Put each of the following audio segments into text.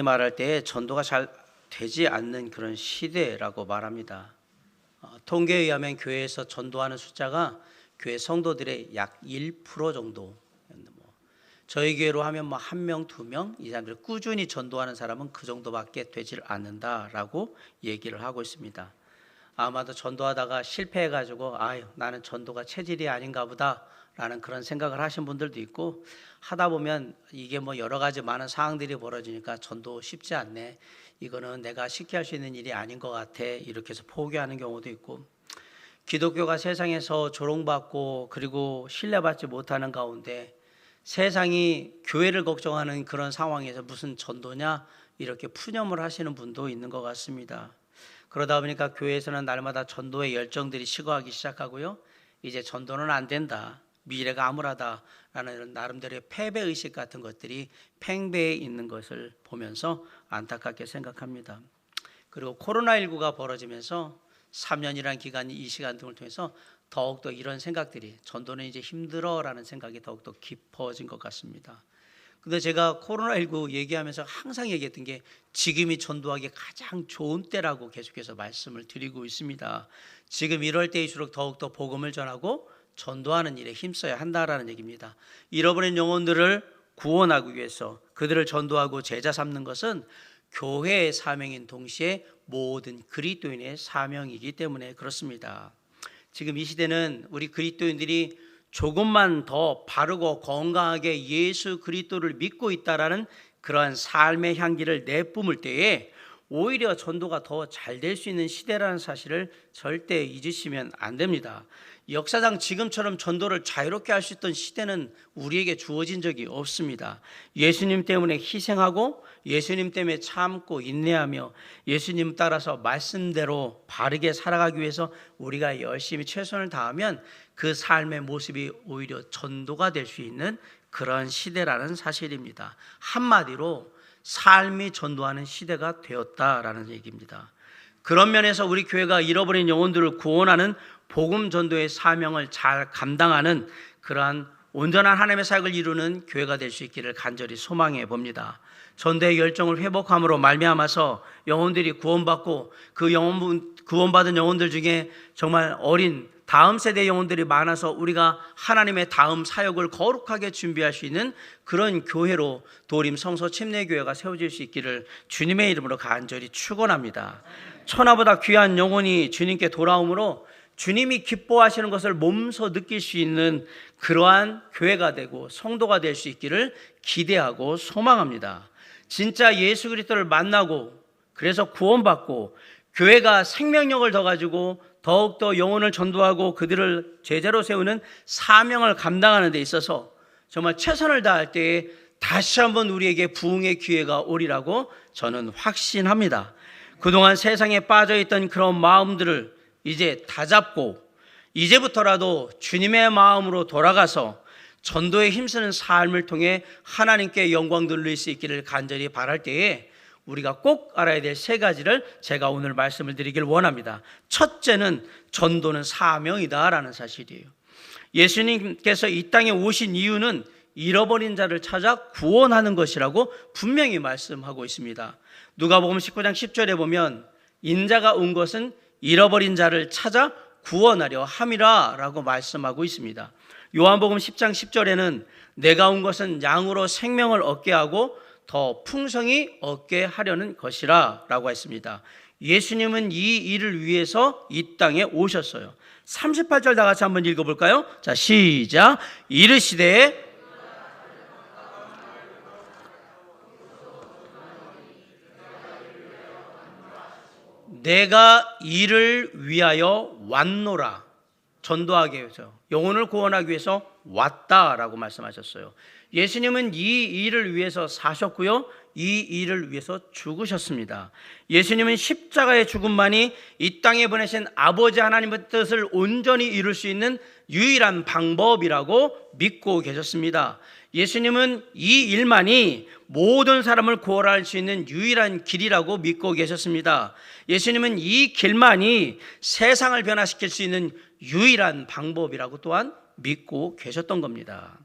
말할 때 전도가 잘 되지 않는 그런 시대라고 말합니다. 통계에 의하면 교회에서 전도하는 숫자가 교회 성도들의 약 1% 정도. 저희 교회로 하면 뭐 1명, 2명 이 사람들 꾸준히 전도하는 사람은 그 정도밖에 되질 않는다라고 얘기를 하고 있습니다. 아마도 전도하다가 실패해가지고 나는 전도가 체질이 아닌가 보다라는 그런 생각을 하신 분들도 있고, 하다 보면 이게 뭐 여러 가지 많은 상황들이 벌어지니까 전도 쉽지 않네, 이거는 내가 쉽게 할 수 있는 일이 아닌 것 같아, 이렇게 해서 포기하는 경우도 있고, 기독교가 세상에서 조롱받고 그리고 신뢰받지 못하는 가운데 세상이 교회를 걱정하는 그런 상황에서 무슨 전도냐, 이렇게 푸념을 하시는 분도 있는 것 같습니다. 그러다 보니까 교회에서는 날마다 전도의 열정들이 식어가기 시작하고요, 이제 전도는 안 된다, 미래가 암울하다라는 이런 나름대로의 패배의식 같은 것들이 팽배해 있는 것을 보면서 안타깝게 생각합니다. 그리고 코로나19가 벌어지면서 3년이라는 기간이, 이 시간 등을 통해서 더욱더 이런 생각들이, 전도는 이제 힘들어라는 생각이 더욱더 깊어진 것 같습니다. 근데 제가 코로나19 얘기하면서 항상 얘기했던 게 지금이 전도하기 가장 좋은 때라고 계속해서 말씀을 드리고 있습니다. 지금 이럴 때일수록 더욱더 복음을 전하고 전도하는 일에 힘써야 한다라는 얘기입니다. 잃어버린 영혼들을 구원하기 위해서 그들을 전도하고 제자 삼는 것은 교회의 사명인 동시에 모든 그리스도인의 사명이기 때문에 그렇습니다. 지금 이 시대는 우리 그리스도인들이 조금만 더 바르고 건강하게 예수 그리스도를 믿고 있다라는 그러한 삶의 향기를 내뿜을 때에 오히려 전도가 더 잘 될 수 있는 시대라는 사실을 절대 잊으시면 안 됩니다. 역사상 지금처럼 전도를 자유롭게 할 수 있던 시대는 우리에게 주어진 적이 없습니다. 예수님 때문에 희생하고 예수님 때문에 참고 인내하며 예수님 따라서 말씀대로 바르게 살아가기 위해서 우리가 열심히 최선을 다하면 그 삶의 모습이 오히려 전도가 될 수 있는 그런 시대라는 사실입니다. 한마디로 삶이 전도하는 시대가 되었다라는 얘기입니다. 그런 면에서 우리 교회가 잃어버린 영혼들을 구원하는 복음 전도의 사명을 잘 감당하는 그러한 온전한 하나님의 사역을 이루는 교회가 될 수 있기를 간절히 소망해 봅니다. 전도의 열정을 회복함으로 말미암아서 영혼들이 구원받고 그 구원받은 영혼들 중에 정말 어린 다음 세대 영혼들이 많아서 우리가 하나님의 다음 사역을 거룩하게 준비할 수 있는 그런 교회로 도림 성서 침례교회가 세워질 수 있기를 주님의 이름으로 간절히 축원합니다. 천하보다 귀한 영혼이 주님께 돌아오므로 주님이 기뻐하시는 것을 몸소 느낄 수 있는 그러한 교회가 되고 성도가 될 수 있기를 기대하고 소망합니다. 진짜 예수 그리스도를 만나고 그래서 구원받고 교회가 생명력을 더 가지고 더욱더 영혼을 전도하고 그들을 제자로 세우는 사명을 감당하는 데 있어서 정말 최선을 다할 때에 다시 한번 우리에게 부흥의 기회가 오리라고 저는 확신합니다. 그동안 세상에 빠져있던 그런 마음들을 이제 다잡고 이제부터라도 주님의 마음으로 돌아가서 전도에 힘쓰는 삶을 통해 하나님께 영광 돌릴 수 있기를 간절히 바랄 때에 우리가 꼭 알아야 될 세 가지를 제가 오늘 말씀을 드리길 원합니다. 첫째는 전도는 사명이다라는 사실이에요. 예수님께서 이 땅에 오신 이유는 잃어버린 자를 찾아 구원하는 것이라고 분명히 말씀하고 있습니다. 누가복음 19장 10절에 보면 인자가 온 것은 잃어버린 자를 찾아 구원하려 함이라 라고 말씀하고 있습니다. 요한복음 10장 10절에는 내가 온 것은 양으로 생명을 얻게 하고 더 풍성히 얻게 하려는 것이라 라고 했습니다. 예수님은 이 일을 위해서 이 땅에 오셨어요. 38절 다 같이 한번 읽어볼까요? 자, 시작. 이르시되 내가 이를 위하여 왔노라. 전도하기 위해서, 영혼을 구원하기 위해서 왔다라고 말씀하셨어요. 예수님은 이 일을 위해서 사셨고요, 이 일을 위해서 죽으셨습니다. 예수님은 십자가의 죽음만이 이 땅에 보내신 아버지 하나님의 뜻을 온전히 이룰 수 있는 유일한 방법이라고 믿고 계셨습니다. 예수님은 이 일만이 모든 사람을 구원할 수 있는 유일한 길이라고 믿고 계셨습니다. 예수님은 이 길만이 세상을 변화시킬 수 있는 유일한 방법이라고 또한 믿고 계셨던 겁니다.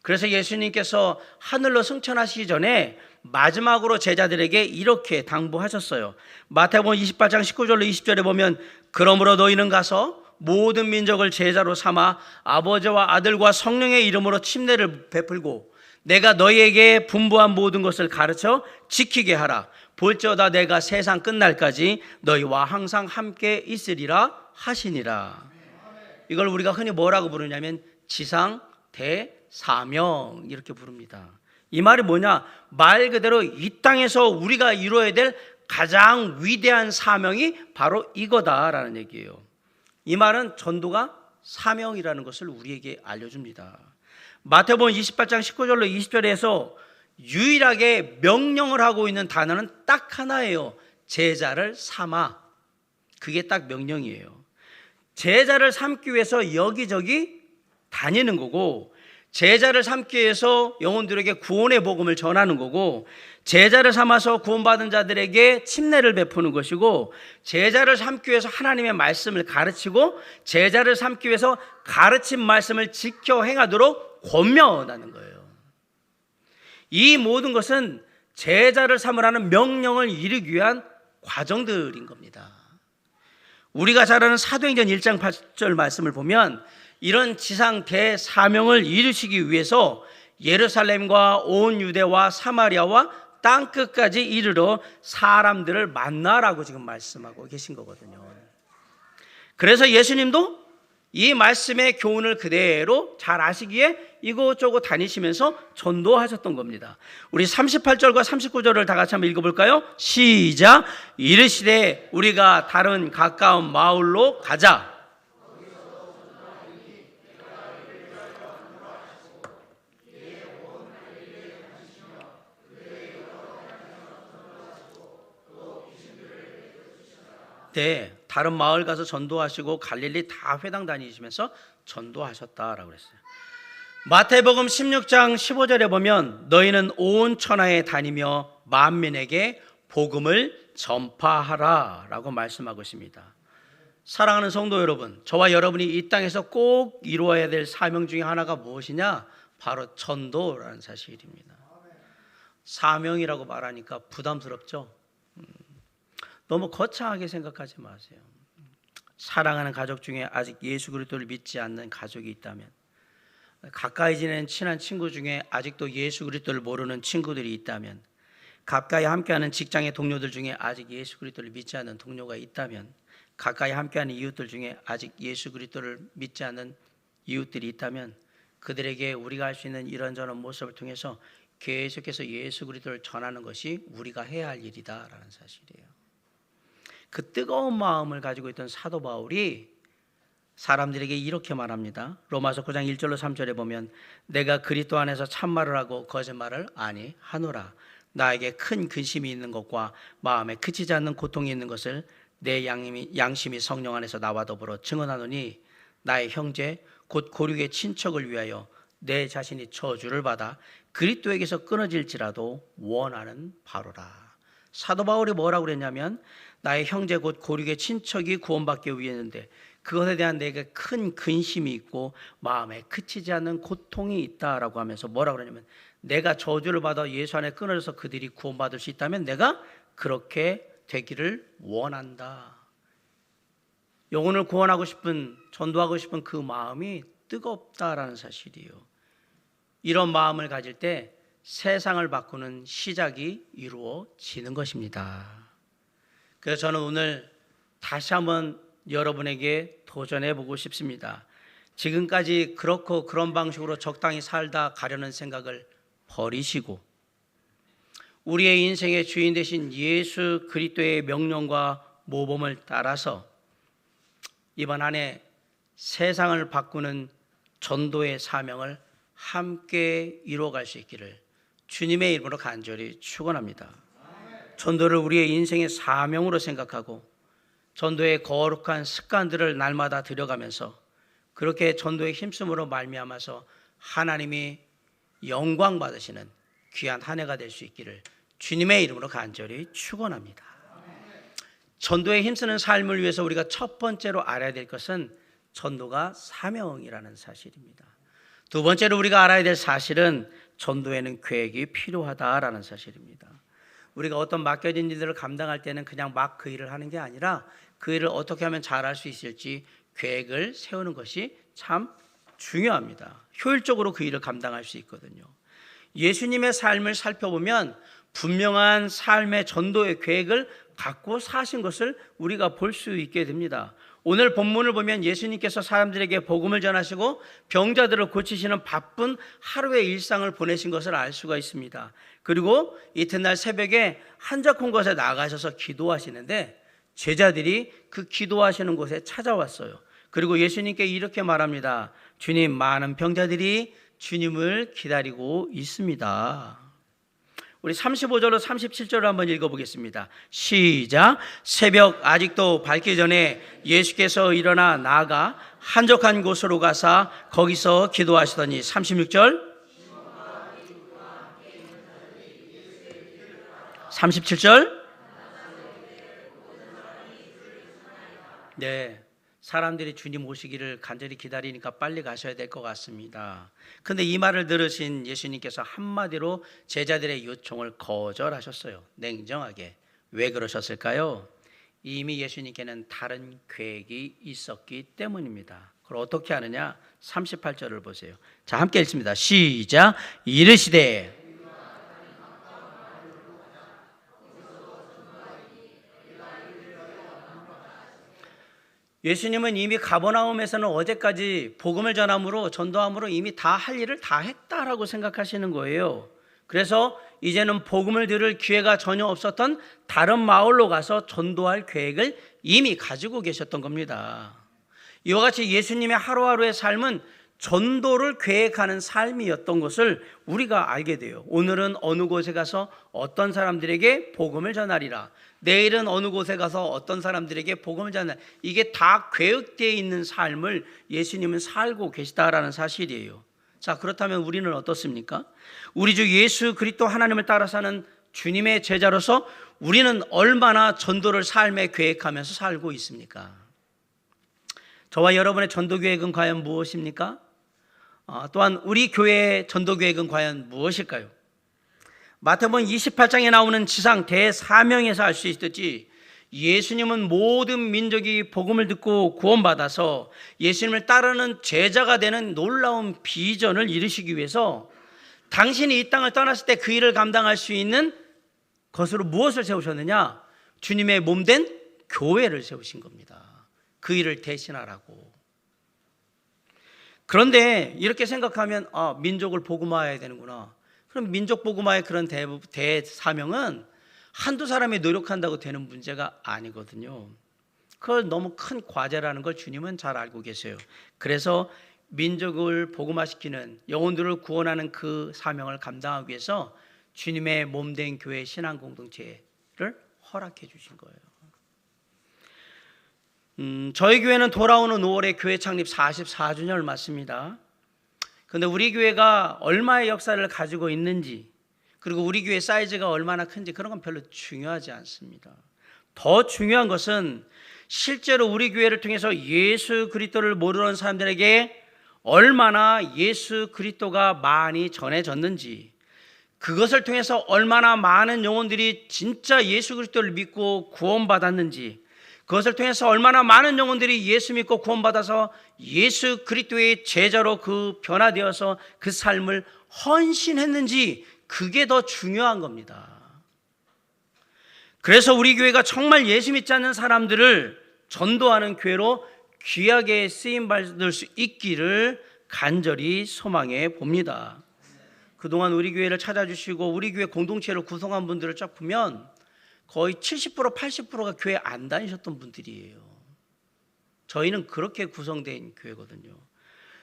그래서 예수님께서 하늘로 승천하시기 전에 마지막으로 제자들에게 이렇게 당부하셨어요. 마태복음 28장 19절로 20절에 보면 그러므로 너희는 가서 모든 민족을 제자로 삼아 아버지와 아들과 성령의 이름으로 침례를 베풀고 내가 너희에게 분부한 모든 것을 가르쳐 지키게 하라. 볼지어다 내가 세상 끝날까지 너희와 항상 함께 있으리라 하시니라. 이걸 우리가 흔히 뭐라고 부르냐면 지상 대사명 이렇게 부릅니다. 이 말이 뭐냐? 말 그대로 이 땅에서 우리가 이루어야 될 가장 위대한 사명이 바로 이거다라는 얘기예요. 이 말은 전도가 사명이라는 것을 우리에게 알려줍니다. 마태복음 28장 19절로 20절에서 유일하게 명령을 하고 있는 단어는 딱 하나예요. 제자를 삼아. 그게 딱 명령이에요. 제자를 삼기 위해서 여기저기 다니는 거고, 제자를 삼기 위해서 영혼들에게 구원의 복음을 전하는 거고, 제자를 삼아서 구원받은 자들에게 침례를 베푸는 것이고, 제자를 삼기 위해서 하나님의 말씀을 가르치고, 제자를 삼기 위해서 가르친 말씀을 지켜 행하도록 권면하는 거예요. 이 모든 것은 제자를 삼으라는 명령을 이루기 위한 과정들인 겁니다. 우리가 잘 아는 사도행전 1장 8절 말씀을 보면 이런 지상 대사명을 이루시기 위해서 예루살렘과 온 유대와 사마리아와 땅끝까지 이르러 사람들을 만나라고 지금 말씀하고 계신 거거든요. 그래서 예수님도 이 말씀의 교훈을 그대로 잘 아시기에 이곳저곳 다니시면서 전도하셨던 겁니다. 우리 38절과 39절을 다 같이 한번 읽어볼까요? 시작. 이르시되 우리가 다른 가까운 마을로 가자. 네, 다른 마을 가서 전도하시고 갈릴리 다 회당 다니시면서 전도하셨다라고 그랬어요. 마태복음 16장 15절에 보면 너희는 온 천하에 다니며 만민에게 복음을 전파하라 라고 말씀하고 있습니다. 사랑하는 성도 여러분, 저와 여러분이 이 땅에서 꼭 이루어야 될 사명 중에 하나가 무엇이냐? 바로 전도라는 사실입니다. 사명이라고 말하니까 부담스럽죠? 너무 거창하게 생각하지 마세요. 사랑하는 가족 중에 아직 예수 그리스도를 믿지 않는 가족이 있다면, 가까이 지내는 친한 친구 중에 아직도 예수 그리스도를 모르는 친구들이 있다면, 가까이 함께하는 직장의 동료들 중에 아직 예수 그리스도를 믿지 않는 동료가 있다면, 가까이 함께하는 이웃들 중에 아직 예수 그리스도를 믿지 않는 이웃들이 있다면, 그들에게 우리가 할 수 있는 이런저런 모습을 통해서 계속해서 예수 그리스도를 전하는 것이 우리가 해야 할 일이다라는 사실이에요. 그 뜨거운 마음을 가지고 있던 사도 바울이 사람들에게 이렇게 말합니다. 로마서 9장 1절로 3절에 보면 내가 그리스도 안에서 참말을 하고 거짓말을 아니하노라. 나에게 큰 근심이 있는 것과 마음에 그치지 않는 고통이 있는 것을 내 양심이 성령 안에서 나와 더불어 증언하노니 나의 형제 곧 고륙의 친척을 위하여 내 자신이 저주를 받아 그리스도에게서 끊어질지라도 원하는 바로라. 사도 바울이 뭐라고 그랬냐면 나의 형제 곧 고륙의 친척이 구원받기 위했는데 그것에 대한 내게 큰 근심이 있고 마음에 그치지 않는 고통이 있다라고 하면서 뭐라고 그러냐면 내가 저주를 받아 예수 안에 끊어져서 그들이 구원받을 수 있다면 내가 그렇게 되기를 원한다. 영혼을 구원하고 싶은, 전도하고 싶은 그 마음이 뜨겁다라는 사실이에요. 이런 마음을 가질 때 세상을 바꾸는 시작이 이루어지는 것입니다. 그래서 저는 오늘 다시 한번 여러분에게 도전해 보고 싶습니다. 지금까지 그렇고 그런 방식으로 적당히 살다 가려는 생각을 버리시고 우리의 인생의 주인 되신 예수 그리스도의 명령과 모범을 따라서 이번 한 해 세상을 바꾸는 전도의 사명을 함께 이루어갈 수 있기를 주님의 이름으로 간절히 축원합니다. 전도를 우리의 인생의 사명으로 생각하고 전도의 거룩한 습관들을 날마다 들여가면서 그렇게 전도의 힘쓰므로 말미암아서 하나님이 영광 받으시는 귀한 한 해가 될 수 있기를 주님의 이름으로 간절히 축원합니다. 전도에 힘쓰는 삶을 위해서 우리가 첫 번째로 알아야 될 것은 전도가 사명이라는 사실입니다. 두 번째로 우리가 알아야 될 사실은 전도에는 계획이 필요하다라는 사실입니다. 우리가 어떤 맡겨진 일들을 감당할 때는 그냥 막 그 일을 하는 게 아니라 그 일을 어떻게 하면 잘할 수 있을지 계획을 세우는 것이 참 중요합니다. 효율적으로 그 일을 감당할 수 있거든요. 예수님의 삶을 살펴보면 분명한 삶의 전도의 계획을 갖고 사신 것을 우리가 볼 수 있게 됩니다. 오늘 본문을 보면 예수님께서 사람들에게 복음을 전하시고 병자들을 고치시는 바쁜 하루의 일상을 보내신 것을 알 수가 있습니다. 그리고 이튿날 새벽에 한적한 곳에 나가셔서 기도하시는데 제자들이 그 기도하시는 곳에 찾아왔어요. 그리고 예수님께 이렇게 말합니다. 주님, 많은 병자들이 주님을 기다리고 있습니다. 우리 35절로 37절을 한번 읽어보겠습니다. 시작. 새벽 아직도 밝기 전에 예수께서 일어나 나아가 한적한 곳으로 가사 거기서 기도하시더니 36절 37절 네, 사람들이 주님 오시기를 간절히 기다리니까 빨리 가셔야 될 것 같습니다. 근데 이 말을 들으신 예수님께서 한마디로 제자들의 요청을 거절하셨어요. 냉정하게. 왜 그러셨을까요? 이미 예수님께는 다른 계획이 있었기 때문입니다. 그걸 어떻게 하느냐? 38절을 보세요. 자, 함께 읽습니다. 시작. 이르시되 예수님은 이미 가버나움에서는 어제까지 복음을 전함으로 전도함으로 이미 다 할 일을 다 했다라고 생각하시는 거예요. 그래서 이제는 복음을 들을 기회가 전혀 없었던 다른 마을로 가서 전도할 계획을 이미 가지고 계셨던 겁니다. 이와 같이 예수님의 하루하루의 삶은 전도를 계획하는 삶이었던 것을 우리가 알게 돼요. 오늘은 어느 곳에 가서 어떤 사람들에게 복음을 전하리라. 내일은 어느 곳에 가서 어떤 사람들에게 복음을 전하리라. 이게 다 계획되어 있는 삶을 예수님은 살고 계시다라는 사실이에요. 자, 그렇다면 우리는 어떻습니까? 우리 주 예수 그리스도 하나님을 따라 사는 주님의 제자로서 우리는 얼마나 전도를 삶에 계획하면서 살고 있습니까? 저와 여러분의 전도 계획은 과연 무엇입니까? 또한 우리 교회의 전도 계획은 과연 무엇일까요? 마태복음 28장에 나오는 지상 대사명에서 알 수 있듯이 예수님은 모든 민족이 복음을 듣고 구원받아서 예수님을 따르는 제자가 되는 놀라운 비전을 이루시기 위해서 당신이 이 땅을 떠났을 때 그 일을 감당할 수 있는 것으로 무엇을 세우셨느냐? 주님의 몸된 교회를 세우신 겁니다. 그 일을 대신하라고. 그런데 이렇게 생각하면 민족을 복음화해야 되는구나. 그럼 민족 복음화의 그런 대사명은 한두 사람이 노력한다고 되는 문제가 아니거든요. 그걸 너무 큰 과제라는 걸 주님은 잘 알고 계세요. 그래서 민족을 복음화시키는 영혼들을 구원하는 그 사명을 감당하기 위해서 주님의 몸된 교회 신앙 공동체를 허락해 주신 거예요. 저희 교회는 돌아오는 5월에 교회 창립 44주년을 맞습니다. 그런데 우리 교회가 얼마의 역사를 가지고 있는지, 그리고 우리 교회 사이즈가 얼마나 큰지 그런 건 별로 중요하지 않습니다. 더 중요한 것은 실제로 우리 교회를 통해서 예수 그리스도를 모르는 사람들에게 얼마나 예수 그리스도가 많이 전해졌는지, 그것을 통해서 얼마나 많은 영혼들이 진짜 예수 그리스도를 믿고 구원받았는지, 그것을 통해서 얼마나 많은 영혼들이 예수 믿고 구원받아서 예수 그리스도의 제자로 그 변화되어서 그 삶을 헌신했는지, 그게 더 중요한 겁니다. 그래서 우리 교회가 정말 예수 믿지 않는 사람들을 전도하는 교회로 귀하게 쓰임받을 수 있기를 간절히 소망해 봅니다. 그동안 우리 교회를 찾아주시고 우리 교회 공동체를 구성한 분들을 쫙 보면 거의 70% 80%가 교회 안 다니셨던 분들이에요. 저희는 그렇게 구성된 교회거든요.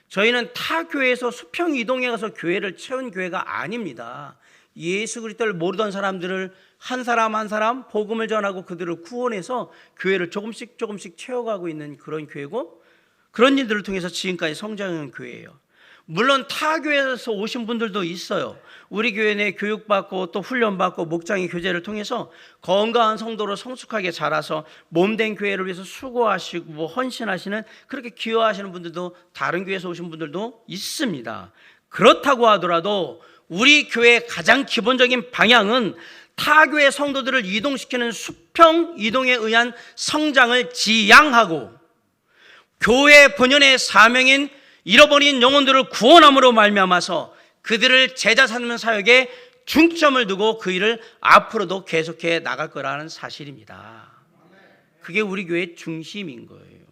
저희는 타 교회에서 수평 이동해 가서 교회를 채운 교회가 아닙니다. 예수 그리스도를 모르던 사람들을 한 사람 한 사람 복음을 전하고 그들을 구원해서 교회를 조금씩 채워가고 있는 그런 교회고, 그런 일들을 통해서 지금까지 성장한 교회예요. 물론 타 교회에서 오신 분들도 있어요. 우리 교회 내 교육받고 또 훈련받고 목장의 교제를 통해서 건강한 성도로 성숙하게 자라서 몸된 교회를 위해서 수고하시고 헌신하시는, 그렇게 기여하시는 분들도 다른 교회에서 오신 분들도 있습니다. 그렇다고 하더라도 우리 교회의 가장 기본적인 방향은 타교회 성도들을 이동시키는 수평 이동에 의한 성장을 지향하고 교회 본연의 사명인 잃어버린 영혼들을 구원함으로 말미암아서 그들을 제자 삼는 사역에 중점을 두고 그 일을 앞으로도 계속해 나갈 거라는 사실입니다. 그게 우리 교회의 중심인 거예요.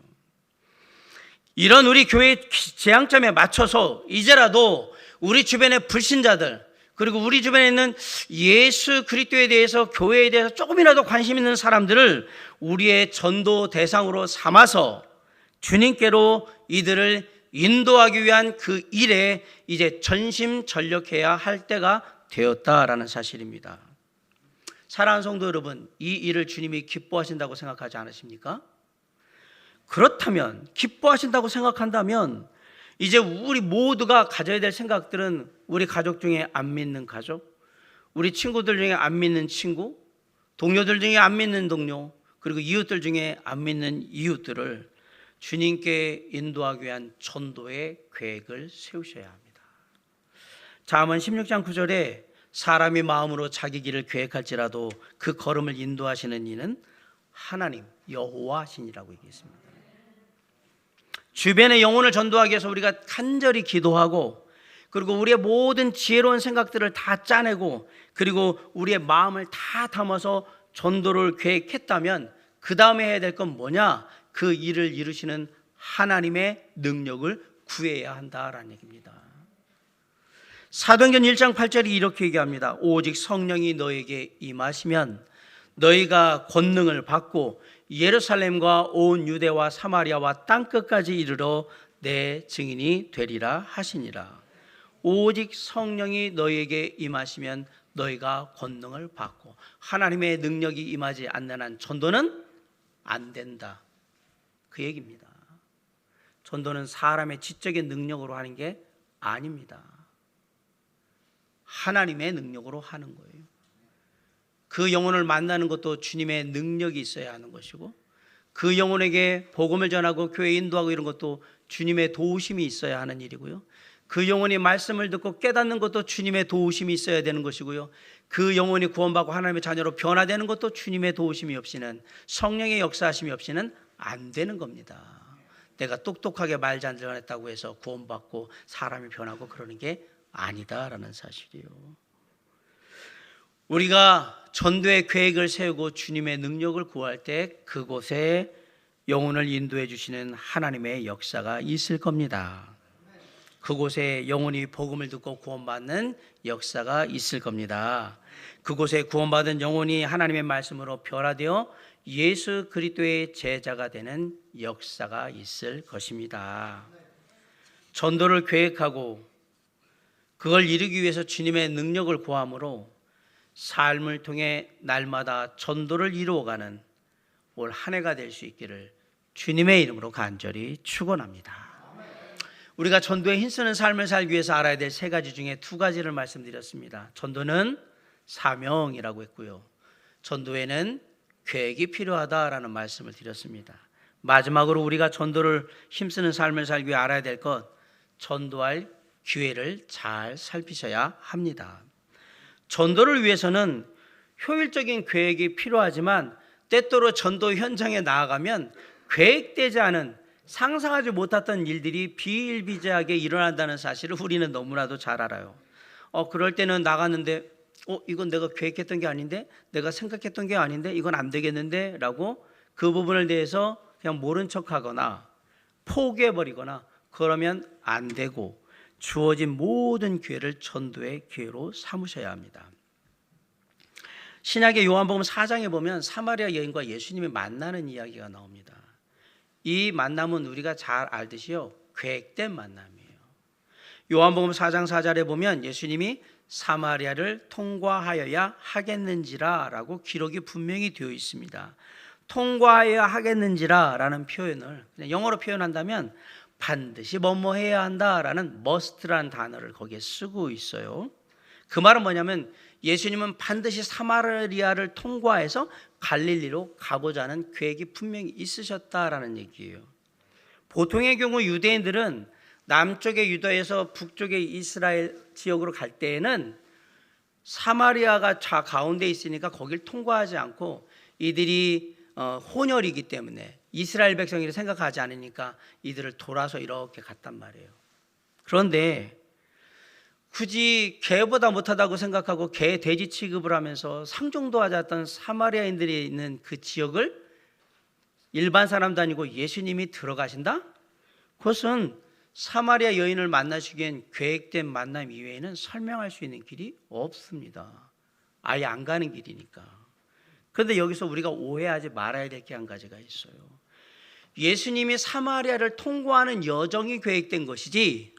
이런 우리 교회의 재앙점에 맞춰서 이제라도 우리 주변의 불신자들, 그리고 우리 주변에 있는 예수 그리스도에 대해서, 교회에 대해서 조금이라도 관심 있는 사람들을 우리의 전도 대상으로 삼아서 주님께로 이들을 인도하기 위한 그 일에 이제 전심전력해야 할 때가 되었다라는 사실입니다. 사랑하는 성도 여러분, 이 일을 주님이 기뻐하신다고 생각하지 않으십니까? 그렇다면, 기뻐하신다고 생각한다면 이제 우리 모두가 가져야 될 생각들은 우리 가족 중에 안 믿는 가족, 우리 친구들 중에 안 믿는 친구, 동료들 중에 안 믿는 동료, 그리고 이웃들 중에 안 믿는 이웃들을 주님께 인도하기 위한 전도의 계획을 세우셔야 합니다. 잠언 16장 9절에 사람이 마음으로 자기 길을 계획할지라도 그 걸음을 인도하시는 이는 하나님 여호와시니라고 얘기했습니다. 주변의 영혼을 전도하기 위해서 우리가 간절히 기도하고, 그리고 우리의 모든 지혜로운 생각들을 다 짜내고, 그리고 우리의 마음을 다 담아서 전도를 계획했다면 그 다음에 해야 될 건 뭐냐? 그 일을 이루시는 하나님의 능력을 구해야 한다라는 얘기입니다. 사도행전 1장 8절이 이렇게 얘기합니다. 오직 성령이 너에게 임하시면 너희가 권능을 받고 예루살렘과 온 유대와 사마리아와 땅끝까지 이르러 내 증인이 되리라 하시니라. 오직 성령이 너희에게 임하시면 너희가 권능을 받고, 하나님의 능력이 임하지 않는 한 전도는 안 된다, 그 얘기입니다. 전도는 사람의 지적인 능력으로 하는 게 아닙니다. 하나님의 능력으로 하는 거예요. 그 영혼을 만나는 것도 주님의 능력이 있어야 하는 것이고, 그 영혼에게 복음을 전하고 교회 인도하고 이런 것도 주님의 도우심이 있어야 하는 일이고요. 그 영혼이 말씀을 듣고 깨닫는 것도 주님의 도우심이 있어야 되는 것이고요. 그 영혼이 구원받고 하나님의 자녀로 변화되는 것도 주님의 도우심이 없이는, 성령의 역사하심이 없이는 안 되는 겁니다. 내가 똑똑하게 말 잘 전했다고 해서 구원받고 사람이 변하고 그러는 게 아니다라는 사실이에요. 우리가 전도의 계획을 세우고 주님의 능력을 구할 때 그곳에 영혼을 인도해 주시는 하나님의 역사가 있을 겁니다. 그곳에 영혼이 복음을 듣고 구원받는 역사가 있을 겁니다. 그곳에 구원받은 영혼이 하나님의 말씀으로 변화되어 예수 그리스도의 제자가 되는 역사가 있을 것입니다. 전도를 계획하고 그걸 이루기 위해서 주님의 능력을 구함으로 삶을 통해 날마다 전도를 이루어가는 올 한 해가 될 수 있기를 주님의 이름으로 간절히 축원합니다. 우리가 전도에 힘쓰는 삶을 살기 위해서 알아야 될 세 가지 중에 두 가지를 말씀드렸습니다. 전도는 사명이라고 했고요, 전도에는 계획이 필요하다라는 말씀을 드렸습니다. 마지막으로 우리가 전도를 힘쓰는 삶을 살기 위해 알아야 될 것, 전도할 기회를 잘 살피셔야 합니다. 전도를 위해서는 효율적인 계획이 필요하지만 때때로 전도 현장에 나아가면 계획되지 않은, 상상하지 못했던 일들이 비일비재하게 일어난다는 사실을 우리는 너무나도 잘 알아요. 그럴 때는 나갔는데 이건 내가 계획했던 게 아닌데, 내가 생각했던 게 아닌데, 이건 안 되겠는데 라고 그 부분을 대해서 그냥 모른 척하거나 포기해버리거나 그러면 안 되고, 주어진 모든 기회를 전도의 기회로 삼으셔야 합니다. 신약의 요한복음 4장에 보면 사마리아 여인과 예수님이 만나는 이야기가 나옵니다. 이 만남은 우리가 잘 알듯이요, 계획된 만남이에요. 요한복음 4장 4절에 보면 예수님이 사마리아를 통과하여야 하겠는지라 라고 기록이 분명히 되어 있습니다. 통과하여야 하겠는지라 라는 표현을 그냥 영어로 표현한다면 반드시 뭐뭐 해야 한다라는 must라는 단어를 거기에 쓰고 있어요. 그 말은 뭐냐면 예수님은 반드시 사마리아를 통과해서 갈릴리로 가고자 하는 계획이 분명히 있으셨다라는 얘기예요. 보통의 경우 유대인들은 남쪽의 유다에서 북쪽의 이스라엘 지역으로 갈 때에는 사마리아가 가운데 있으니까 거길 통과하지 않고 이들이 혼혈이기 때문에 이스라엘 백성이라 생각하지 않으니까 이들을 돌아서 이렇게 갔단 말이에요. 그런데 굳이 개보다 못하다고 생각하고 개 돼지 취급을 하면서 상종도 하지 않았던 사마리아인들이 있는 그 지역을 일반 사람도 아니고 예수님이 들어가신다? 그것은 사마리아 여인을 만나시기엔 계획된 만남 이외에는 설명할 수 있는 길이 없습니다. 아예 안 가는 길이니까. 그런데 여기서 우리가 오해하지 말아야 될 게 한 가지가 있어요. 예수님이 사마리아를 통과하는 여정이 계획된 것이지,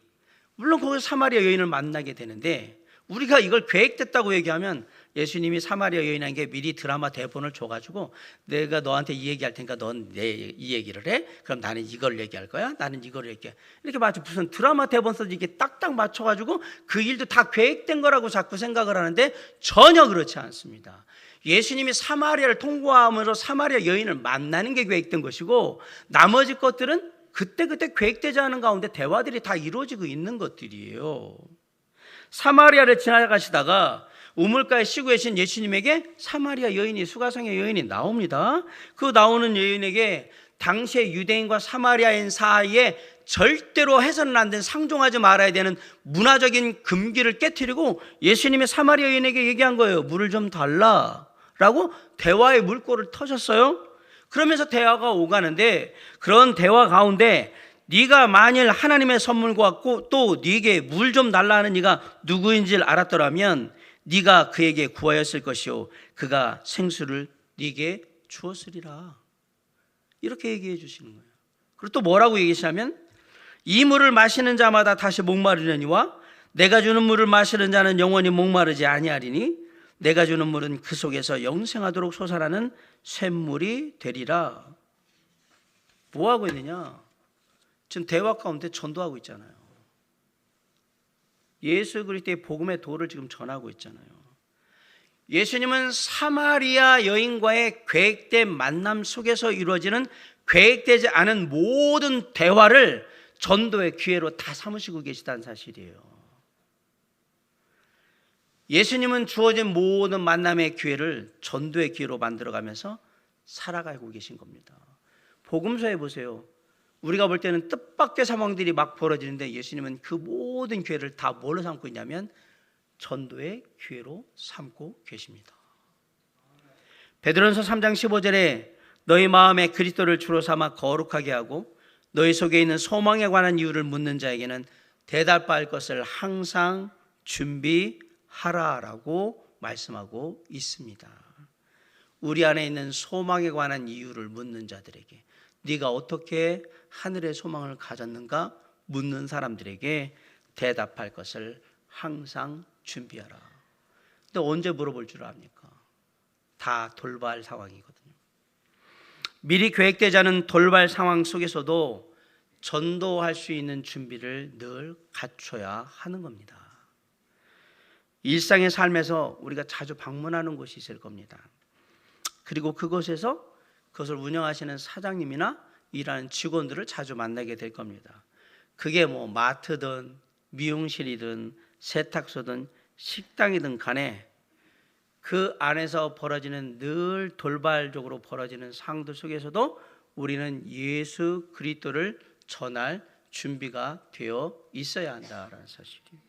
물론 거기서 사마리아 여인을 만나게 되는데 우리가 이걸 계획됐다고 얘기하면 예수님이 사마리아 여인에게 미리 드라마 대본을 줘가지고 내가 너한테 이 얘기할 테니까 넌 이 얘기를 해? 그럼 나는 이걸 얘기할 거야? 나는 이걸 얘기해. 이렇게 마치 무슨 드라마 대본 써서 이게 딱딱 맞춰가지고 그 일도 다 계획된 거라고 자꾸 생각을 하는데 전혀 그렇지 않습니다. 예수님이 사마리아를 통과함으로 사마리아 여인을 만나는 게 계획된 것이고 나머지 것들은 그때그때 계획되지 않은 가운데 대화들이 다 이루어지고 있는 것들이에요. 사마리아를 지나가시다가 우물가에 쉬고 계신 예수님에게 사마리아 여인이, 수가성의 여인이 나옵니다. 그 나오는 여인에게 당시의 유대인과 사마리아인 사이에 절대로 해서는 안 되는, 상종하지 말아야 되는 문화적인 금기를 깨트리고 예수님이 사마리아 여인에게 얘기한 거예요. 물을 좀 달라라고 대화의 물꼬를 터셨어요. 그러면서 대화가 오가는데 그런 대화 가운데 네가 만일 하나님의 선물과 같고 또 네게 물 좀 달라 하는 네가 누구인지를 알았더라면 네가 그에게 구하였을 것이요 그가 생수를 네게 주었으리라. 이렇게 얘기해 주시는 거예요. 그리고 또 뭐라고 얘기하시냐면 이 물을 마시는 자마다 다시 목마르려니와 내가 주는 물을 마시는 자는 영원히 목마르지 아니하리니 내가 주는 물은 그 속에서 영생하도록 솟아나는 샘물이 되리라. 뭐 하고 있느냐? 지금 대화 가운데 전도하고 있잖아요. 예수 그리스도의 복음의 도를 지금 전하고 있잖아요. 예수님은 사마리아 여인과의 계획된 만남 속에서 이루어지는 계획되지 않은 모든 대화를 전도의 기회로 다 삼으시고 계시다는 사실이에요. 예수님은 주어진 모든 만남의 기회를 전도의 기회로 만들어가면서 살아가고 계신 겁니다. 복음서에 보세요. 우리가 볼 때는 뜻밖의 상황들이 막 벌어지는데 예수님은 그 모든 기회를 다 뭘로 삼고 있냐면 전도의 기회로 삼고 계십니다. 베드로전서 3장 15절에 너희 마음에 그리스도를 주로 삼아 거룩하게 하고 너희 속에 있는 소망에 관한 이유를 묻는 자에게는 대답할 것을 항상 준비하라라고 말씀하고 있습니다. 우리 안에 있는 소망에 관한 이유를 묻는 자들에게, 네가 어떻게 하늘의 소망을 가졌는가 묻는 사람들에게 대답할 것을 항상 준비하라. 근데 언제 물어볼 줄 압니까? 다 돌발 상황이거든요. 미리 계획되지 않은 돌발 상황 속에서도 전도할 수 있는 준비를 늘 갖춰야 하는 겁니다. 일상의 삶에서 우리가 자주 방문하는 곳이 있을 겁니다. 그리고 그곳에서 그것을 운영하시는 사장님이나 일하는 직원들을 자주 만나게 될 겁니다. 그게 뭐 마트든 미용실이든 세탁소든 식당이든 간에 그 안에서 벌어지는 늘 돌발적으로 벌어지는 상황들 속에서도 우리는 예수 그리스도를 전할 준비가 되어 있어야 한다라는 사실이에요.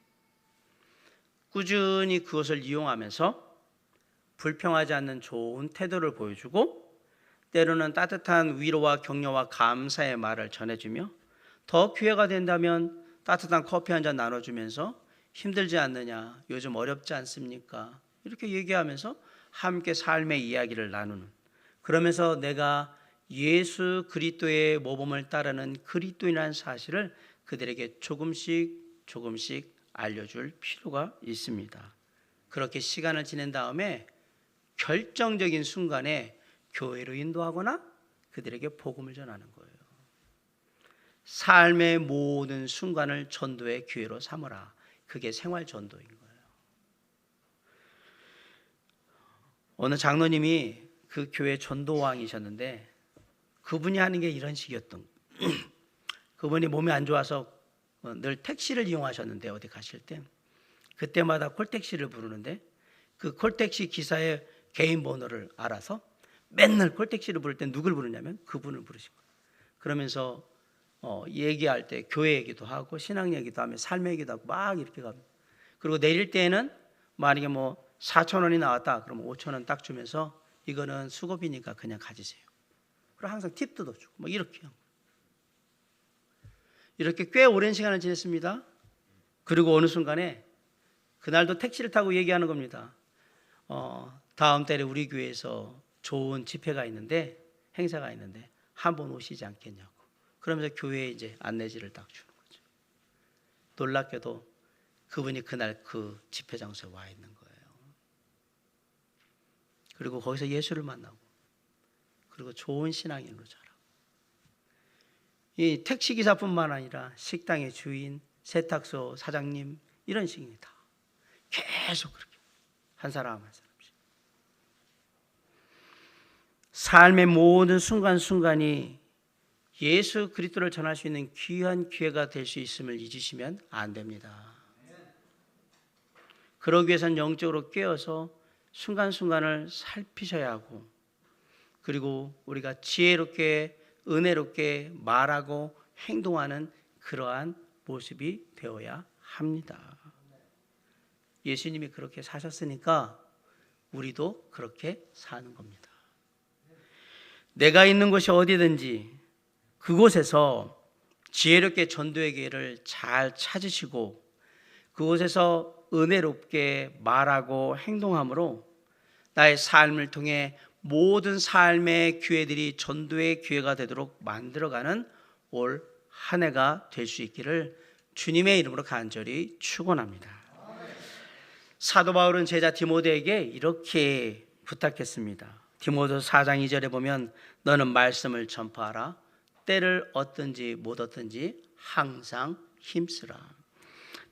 꾸준히 그것을 이용하면서 불평하지 않는 좋은 태도를 보여주고 때로는 따뜻한 위로와 격려와 감사의 말을 전해주며 더 기회가 된다면 따뜻한 커피 한 잔 나눠주면서 힘들지 않느냐, 요즘 어렵지 않습니까? 이렇게 얘기하면서 함께 삶의 이야기를 나누는, 그러면서 내가 예수 그리스도의 모범을 따르는 그리스도인이라는 사실을 그들에게 조금씩 알려줄 필요가 있습니다. 그렇게 시간을 지낸 다음에 결정적인 순간에 교회로 인도하거나 그들에게 복음을 전하는 거예요. 삶의 모든 순간을 전도의 기회로 삼으라. 그게 생활 전도인 거예요. 어느 장로님이 그 교회 전도왕이셨는데 그분이 하는 게 이런 식이었던 거예요. 그분이 몸이 안 좋아서 늘 택시를 이용하셨는데 어디 가실 때 그때마다 콜택시를 부르는데 그 콜택시 기사의 개인 번호를 알아서 맨날 콜택시를 부를 때 누굴 부르냐면 그분을 부르신 거예요. 그러면서 얘기할 때 교회 얘기도 하고 신앙 얘기도 하며 삶 얘기도 하고 막 이렇게 갑니다. 그리고 내릴 때에는 만약에 뭐 4,000원이 나왔다 그러면 5,000원 딱 주면서 이거는 수고비니까 그냥 가지세요. 그리고 항상 팁도 더 주고 뭐 이렇게 하고. 이렇게 꽤 오랜 시간을 지냈습니다. 그리고 어느 순간에 그날도 택시를 타고 얘기하는 겁니다. 다음 달에 우리 교회에서 좋은 집회가 있는데 행사가 있는데 한번 오시지 않겠냐고. 그러면서 교회에 이제 안내지를 딱 주는 거죠. 놀랍게도 그분이 그날 그 집회 장소에 와 있는 거예요. 그리고 거기서 예수를 만나고 그리고 좋은 신앙인으로 자라고. 이 택시기사뿐만 아니라 식당의 주인, 세탁소 사장님 이런 식입니다. 계속 그렇게 한 사람 한 사람씩. 삶의 모든 순간순간이 예수 그리스도를 전할 수 있는 귀한 기회가 될 수 있음을 잊으시면 안 됩니다. 그러기 위해서는 영적으로 깨어서 순간순간을 살피셔야 하고 그리고 우리가 지혜롭게 은혜롭게 말하고 행동하는 그러한 모습이 되어야 합니다. 예수님이 그렇게 사셨으니까 우리도 그렇게 사는 겁니다. 내가 있는 곳이 어디든지 그곳에서 지혜롭게 전도의 기회를 잘 찾으시고 그곳에서 은혜롭게 말하고 행동함으로 나의 삶을 통해 모든 삶의 기회들이 전도의 기회가 되도록 만들어가는 올 한 해가 될 수 있기를 주님의 이름으로 간절히 축원합니다. 사도 바울은 제자 디모데에게 이렇게 부탁했습니다. 디모데서 4장 2절에 보면 너는 말씀을 전파하라. 때를 얻든지 못 얻든지 항상 힘쓰라.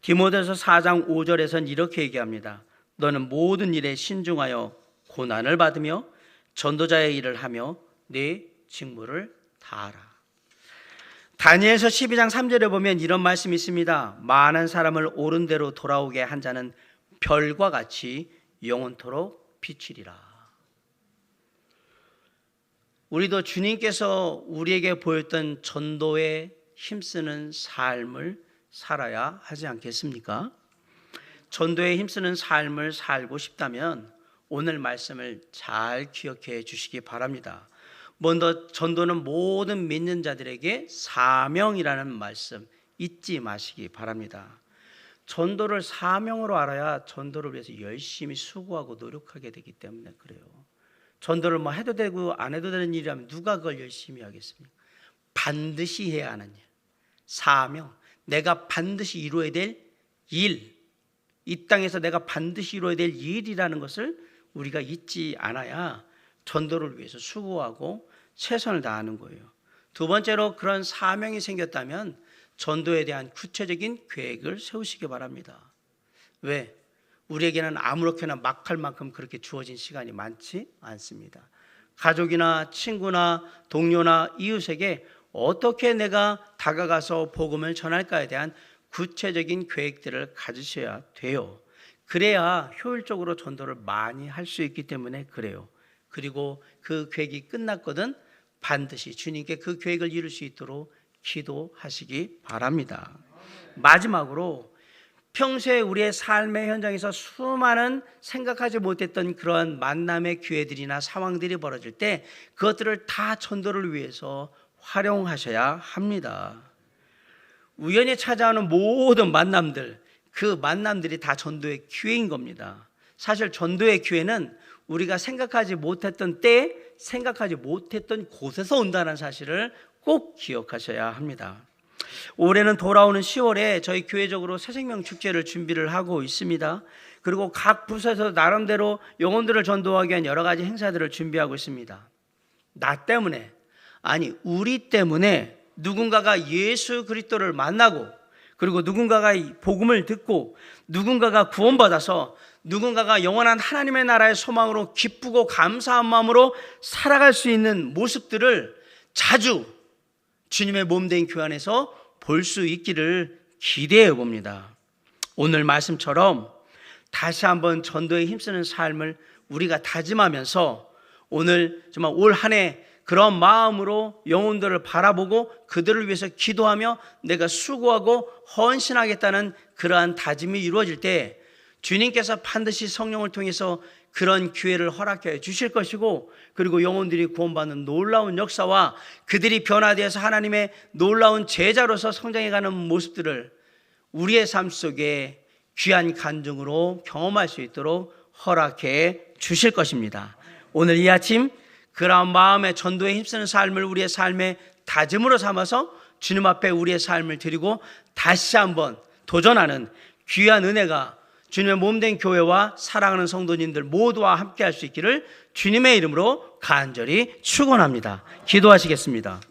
디모데서 4장 5절에서는 이렇게 얘기합니다. 너는 모든 일에 신중하여 고난을 받으며 전도자의 일을 하며 네 직무를 다하라. 다니엘서 12장 3절에 보면 이런 말씀이 있습니다. 많은 사람을 옳은 대로 돌아오게 한 자는 별과 같이 영원토록 비치리라. 우리도 주님께서 우리에게 보였던 전도에 힘쓰는 삶을 살아야 하지 않겠습니까? 전도에 힘쓰는 삶을 살고 싶다면 오늘 말씀을 잘 기억해 주시기 바랍니다. 먼저 전도는 모든 믿는 자들에게 사명이라는 말씀 잊지 마시기 바랍니다. 전도를 사명으로 알아야 전도를 위해서 열심히 수고하고 노력하게 되기 때문에 그래요. 전도를 뭐 해도 되고 안 해도 되는 일이라면 누가 그걸 열심히 하겠습니까? 반드시 해야 하는 일, 사명, 내가 반드시 이루어야 될 일, 이 땅에서 내가 반드시 이루어야 될 일이라는 것을 우리가 잊지 않아야 전도를 위해서 수고하고 최선을 다하는 거예요. 두 번째로 그런 사명이 생겼다면 전도에 대한 구체적인 계획을 세우시기 바랍니다. 왜? 우리에게는 아무렇게나 막 할 만큼 그렇게 주어진 시간이 많지 않습니다. 가족이나 친구나 동료나 이웃에게 어떻게 내가 다가가서 복음을 전할까에 대한 구체적인 계획들을 가지셔야 돼요. 그래야 효율적으로 전도를 많이 할 수 있기 때문에 그래요. 그리고 그 계획이 끝났거든 반드시 주님께 그 계획을 이룰 수 있도록 기도하시기 바랍니다. 마지막으로 평소에 우리의 삶의 현장에서 수많은 생각하지 못했던 그런 만남의 기회들이나 상황들이 벌어질 때 그것들을 다 전도를 위해서 활용하셔야 합니다. 우연히 찾아오는 모든 만남들, 그 만남들이 다 전도의 기회인 겁니다. 사실 전도의 기회는 우리가 생각하지 못했던 때에 생각하지 못했던 곳에서 온다는 사실을 꼭 기억하셔야 합니다. 올해는 돌아오는 10월에 저희 교회적으로 새생명 축제를 준비를 하고 있습니다. 그리고 각 부서에서 나름대로 영혼들을 전도하기 위한 여러 가지 행사들을 준비하고 있습니다. 나 때문에, 아니 우리 때문에 누군가가 예수 그리스도를 만나고 그리고 누군가가 복음을 듣고 누군가가 구원받아서 누군가가 영원한 하나님의 나라의 소망으로 기쁘고 감사한 마음으로 살아갈 수 있는 모습들을 자주 주님의 몸된 교회 안에서 볼 수 있기를 기대해 봅니다. 오늘 말씀처럼 다시 한번 전도에 힘쓰는 삶을 우리가 다짐하면서 오늘 정말 올 한 해 그런 마음으로 영혼들을 바라보고 그들을 위해서 기도하며 내가 수고하고 헌신하겠다는 그러한 다짐이 이루어질 때 주님께서 반드시 성령을 통해서 그런 기회를 허락해 주실 것이고, 그리고 영혼들이 구원받는 놀라운 역사와 그들이 변화되어서 하나님의 놀라운 제자로서 성장해가는 모습들을 우리의 삶 속에 귀한 간증으로 경험할 수 있도록 허락해 주실 것입니다. 오늘 이 아침 그러한 마음의 전도에 힘쓰는 삶을 우리의 삶의 다짐으로 삼아서 주님 앞에 우리의 삶을 드리고 다시 한번 도전하는 귀한 은혜가 주님의 몸된 교회와 사랑하는 성도님들 모두와 함께 할 수 있기를 주님의 이름으로 간절히 축원합니다. 기도하시겠습니다.